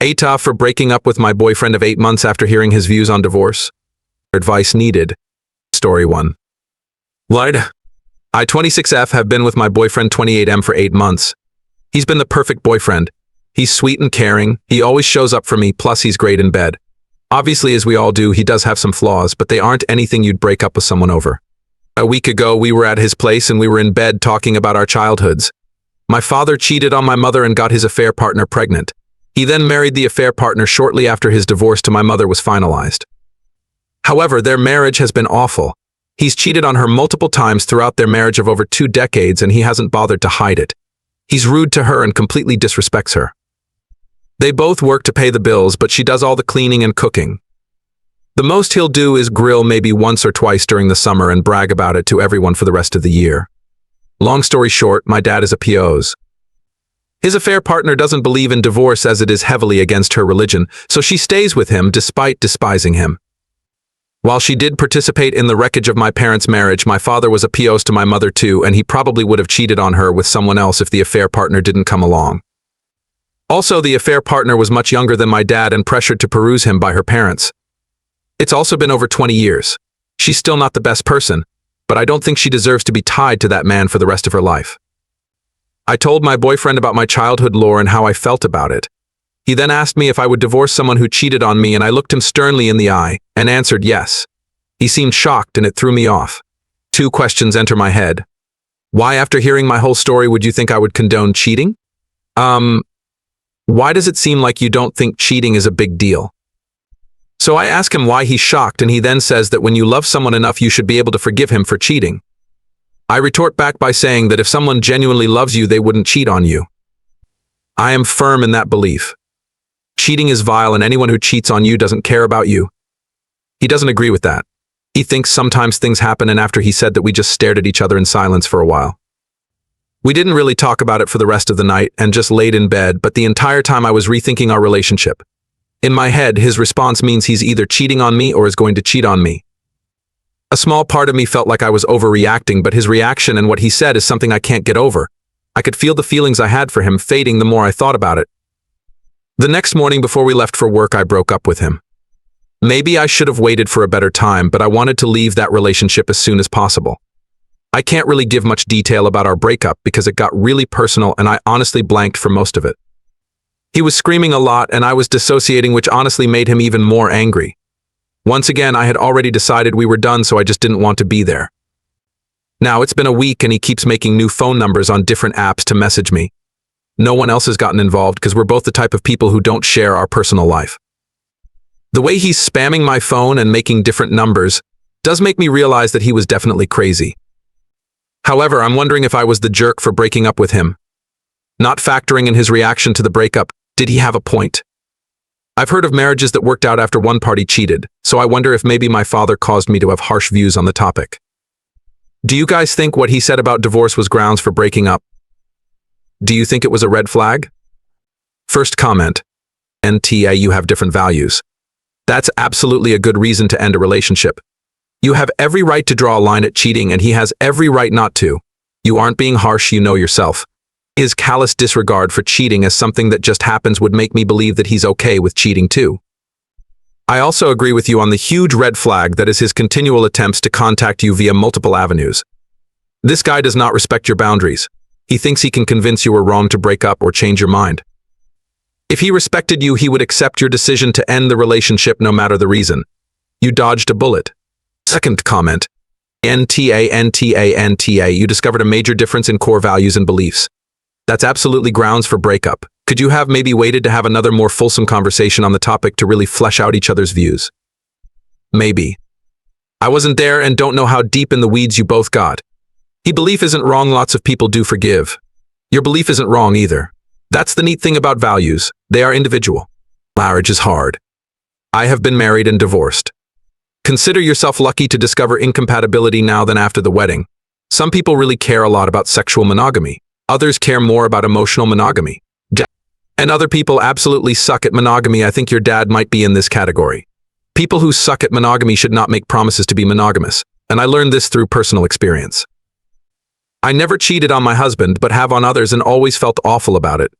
AITAH for breaking up with my boyfriend of 8 months after hearing his views on divorce. Advice needed. Story 1. Lied. I, 26F, have been with my boyfriend 28M for 8 months. He's been the perfect boyfriend. He's sweet and caring. He always shows up for me, plus he's great in bed. Obviously, as we all do, he does have some flaws, but they aren't anything you'd break up with someone over. A week ago, we were at his place and we were in bed talking about our childhoods. My father cheated on my mother and got his affair partner pregnant. He then married the affair partner shortly after his divorce to my mother was finalized. However, their marriage has been awful. He's cheated on her multiple times throughout their marriage of over 2 decades and he hasn't bothered to hide it. He's rude to her and completely disrespects her. They both work to pay the bills, but she does all the cleaning and cooking. The most he'll do is grill maybe once or twice during the summer and brag about it to everyone for the rest of the year. Long story short, my dad is a POS. His affair partner doesn't believe in divorce as it is heavily against her religion, so she stays with him despite despising him. While she did participate in the wreckage of my parents' marriage, my father was a POS to my mother too, and he probably would have cheated on her with someone else if the affair partner didn't come along. Also, the affair partner was much younger than my dad and pressured to peruse him by her parents. It's also been over 20 years. She's still not the best person, but I don't think she deserves to be tied to that man for the rest of her life. I told my boyfriend about my childhood lore and how I felt about it. He then asked me if I would divorce someone who cheated on me, and I looked him sternly in the eye and answered yes. He seemed shocked and it threw me off. 2 questions enter my head. Why, after hearing my whole story, would you think I would condone cheating? Why does it seem like you don't think cheating is a big deal? So I ask him why he's shocked, and he then says that when you love someone enough, you should be able to forgive him for cheating. I retort back by saying that if someone genuinely loves you, they wouldn't cheat on you. I am firm in that belief. Cheating is vile, and anyone who cheats on you doesn't care about you. He doesn't agree with that. He thinks sometimes things happen, and after he said that, we just stared at each other in silence for a while. We didn't really talk about it for the rest of the night and just laid in bed, but the entire time I was rethinking our relationship. In my head, his response means he's either cheating on me or is going to cheat on me. A small part of me felt like I was overreacting, but his reaction and what he said is something I can't get over. I could feel the feelings I had for him fading the more I thought about it. The next morning before we left for work, I broke up with him. Maybe I should have waited for a better time, but I wanted to leave that relationship as soon as possible. I can't really give much detail about our breakup because it got really personal and I honestly blanked for most of it. He was screaming a lot and I was dissociating, which honestly made him even more angry. Once again, I had already decided we were done, so I just didn't want to be there. Now it's been a week and he keeps making new phone numbers on different apps to message me. No one else has gotten involved because we're both the type of people who don't share our personal life. The way he's spamming my phone and making different numbers does make me realize that he was definitely crazy. However, I'm wondering if I was the jerk for breaking up with him. Not factoring in his reaction to the breakup, did he have a point? I've heard of marriages that worked out after one party cheated, so I wonder if maybe my father caused me to have harsh views on the topic. Do you guys think what he said about divorce was grounds for breaking up? Do you think it was a red flag? First comment. AITAH, you have different values. That's absolutely a good reason to end a relationship. You have every right to draw a line at cheating, and he has every right not to. You aren't being harsh, you know yourself. His callous disregard for cheating as something that just happens would make me believe that he's okay with cheating too. I also agree with you on the huge red flag that is his continual attempts to contact you via multiple avenues. This guy does not respect your boundaries. He thinks he can convince you were wrong to break up or change your mind. If he respected you, he would accept your decision to end the relationship no matter the reason. You dodged a bullet. Second comment. AITAH, you discovered a major difference in core values and beliefs. That's absolutely grounds for breakup. Could you have maybe waited to have another more fulsome conversation on the topic to really flesh out each other's views? Maybe. I wasn't there and don't know how deep in the weeds you both got. His belief isn't wrong, lots of people do forgive. Your belief isn't wrong either. That's the neat thing about values. They are individual. Marriage is hard. I have been married and divorced. Consider yourself lucky to discover incompatibility now than after the wedding. Some people really care a lot about sexual monogamy. Others care more about emotional monogamy. And other people absolutely suck at monogamy. I think your dad might be in this category. People who suck at monogamy should not make promises to be monogamous, and I learned this through personal experience. I never cheated on my husband, but have on others and always felt awful about it.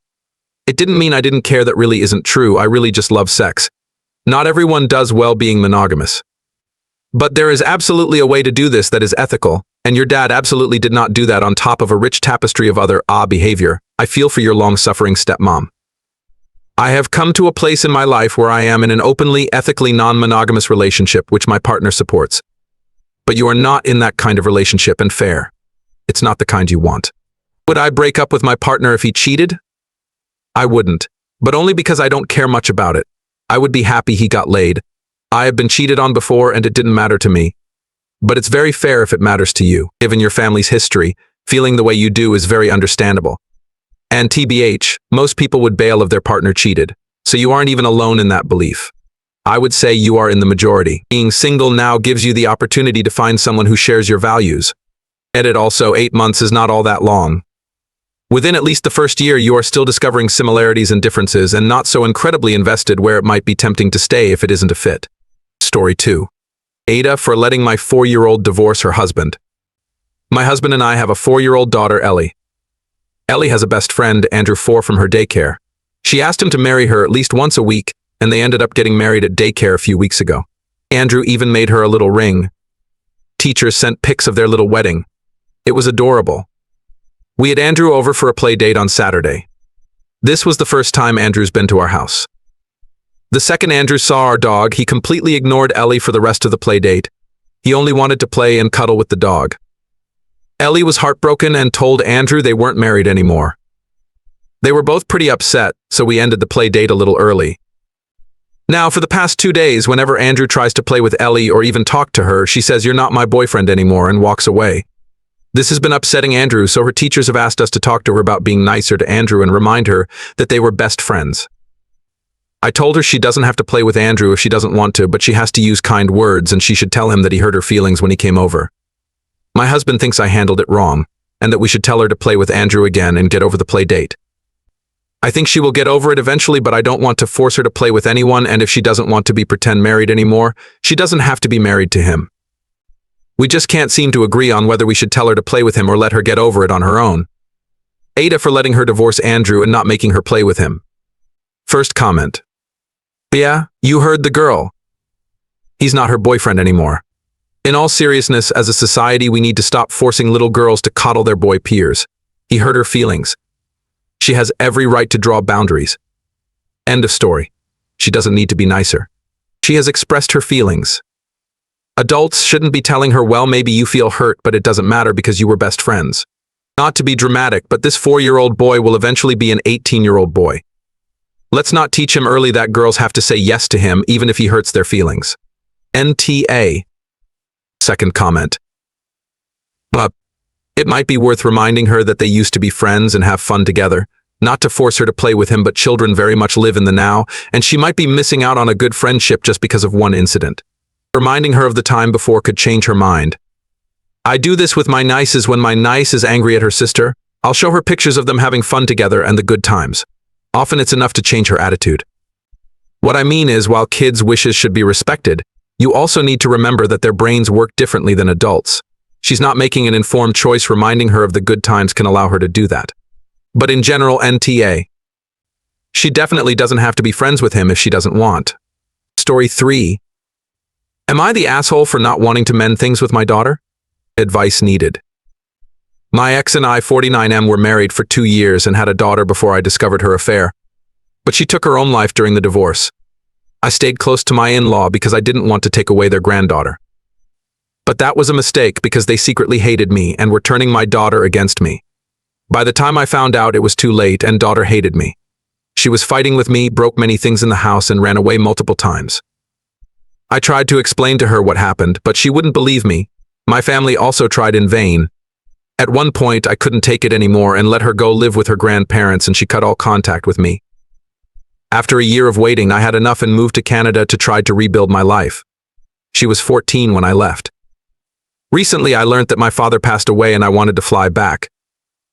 It didn't mean I didn't care. That really isn't true. I really just love sex. Not everyone does well being monogamous. But there is absolutely a way to do this that is ethical, and your dad absolutely did not do that on top of a rich tapestry of other behavior. I feel for your long-suffering stepmom. I have come to a place in my life where I am in an openly, ethically non-monogamous relationship which my partner supports. But you are not in that kind of relationship, and fair. It's not the kind you want. Would I break up with my partner if he cheated? I wouldn't, but only because I don't care much about it. I would be happy he got laid. I have been cheated on before and it didn't matter to me. But it's very fair if it matters to you. Given your family's history, feeling the way you do is very understandable. And TBH, most people would bail if their partner cheated, so you aren't even alone in that belief. I would say you are in the majority. Being single now gives you the opportunity to find someone who shares your values. Edit also, 8 months is not all that long. Within at least the first year, you are still discovering similarities and differences and not so incredibly invested where it might be tempting to stay if it isn't a fit. Story 2. AITAH for letting my 4-year-old divorce her husband. My husband and I have a 4-year-old daughter, Ellie. Ellie has a best friend, Andrew, 4, from her daycare. She asked him to marry her at least once a week, and they ended up getting married at daycare a few weeks ago. Andrew even made her a little ring. Teachers sent pics of their little wedding. It was adorable. We had Andrew over for a play date on Saturday. This was the first time Andrew's been to our house. The second Andrew saw our dog, he completely ignored Ellie for the rest of the play date. He only wanted to play and cuddle with the dog. Ellie was heartbroken and told Andrew they weren't married anymore. They were both pretty upset, so we ended the play date a little early. Now, for the past 2 days, whenever Andrew tries to play with Ellie or even talk to her, she says, "You're not my boyfriend anymore," and walks away. This has been upsetting Andrew, so her teachers have asked us to talk to her about being nicer to Andrew and remind her that they were best friends. I told her she doesn't have to play with Andrew if she doesn't want to, but she has to use kind words and she should tell him that he hurt her feelings when he came over. My husband thinks I handled it wrong, and that we should tell her to play with Andrew again and get over the play date. I think she will get over it eventually, but I don't want to force her to play with anyone, and if she doesn't want to be pretend married anymore, she doesn't have to be married to him. We just can't seem to agree on whether we should tell her to play with him or let her get over it on her own. AITAH for letting her divorce Andrew and not making her play with him. First comment. Yeah, you heard the girl. He's not her boyfriend anymore. In all seriousness, as a society, we need to stop forcing little girls to coddle their boy peers. He hurt her feelings. She has every right to draw boundaries. End of story. She doesn't need to be nicer. She has expressed her feelings. Adults shouldn't be telling her, well, maybe you feel hurt, but it doesn't matter because you were best friends. Not to be dramatic, but this 4-year-old boy will eventually be an 18-year-old boy. Let's not teach him early that girls have to say yes to him even if he hurts their feelings. NTA. Second comment. But it might be worth reminding her that they used to be friends and have fun together, not to force her to play with him, but children very much live in the now, and she might be missing out on a good friendship just because of one incident. Reminding her of the time before could change her mind. I do this with my nieces. When my niece is angry at her sister, I'll show her pictures of them having fun together and the good times. Often it's enough to change her attitude. What I mean is, while kids' wishes should be respected, you also need to remember that their brains work differently than adults. She's not making an informed choice. Reminding her of the good times can allow her to do that. But in general, NTA. She definitely doesn't have to be friends with him if she doesn't want. Story 3. Am I the asshole for not wanting to mend things with my daughter? Advice needed. My ex and I, 49M, were married for 2 years and had a daughter before I discovered her affair. But she took her own life during the divorce. I stayed close to my in-law because I didn't want to take away their granddaughter. But that was a mistake because they secretly hated me and were turning my daughter against me. By the time I found out, it was too late and daughter hated me. She was fighting with me, broke many things in the house, and ran away multiple times. I tried to explain to her what happened, but she wouldn't believe me. My family also tried in vain. At one point, I couldn't take it anymore and let her go live with her grandparents, and she cut all contact with me. After a year of waiting, I had enough and moved to Canada to try to rebuild my life. She was 14 when I left. Recently, I learned that my father passed away and I wanted to fly back.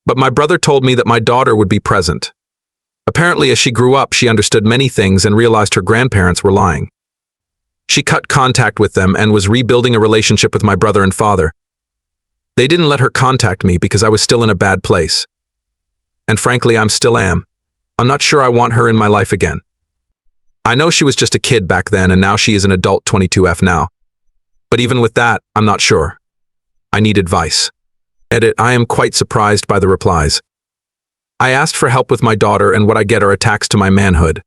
But my brother told me that my daughter would be present. Apparently, as she grew up, she understood many things and realized her grandparents were lying. She cut contact with them and was rebuilding a relationship with my brother and father. They didn't let her contact me because I was still in a bad place. And frankly, I'm still am. I'm not sure I want her in my life again. I know she was just a kid back then and now she is an adult 22F now. But even with that, I'm not sure. I need advice. Edit, I am quite surprised by the replies. I asked for help with my daughter and what I get are attacks to my manhood.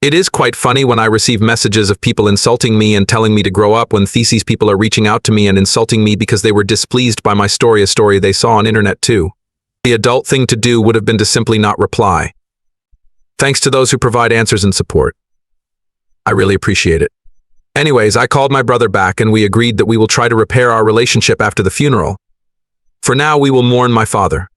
It is quite funny when I receive messages of people insulting me and telling me to grow up when theses people are reaching out to me and insulting me because they were displeased by my story, a story they saw on internet too. The adult thing to do would have been to simply not reply. Thanks to those who provide answers and support. I really appreciate it. Anyways, I called my brother back and we agreed that we will try to repair our relationship after the funeral. For now, we will mourn my father.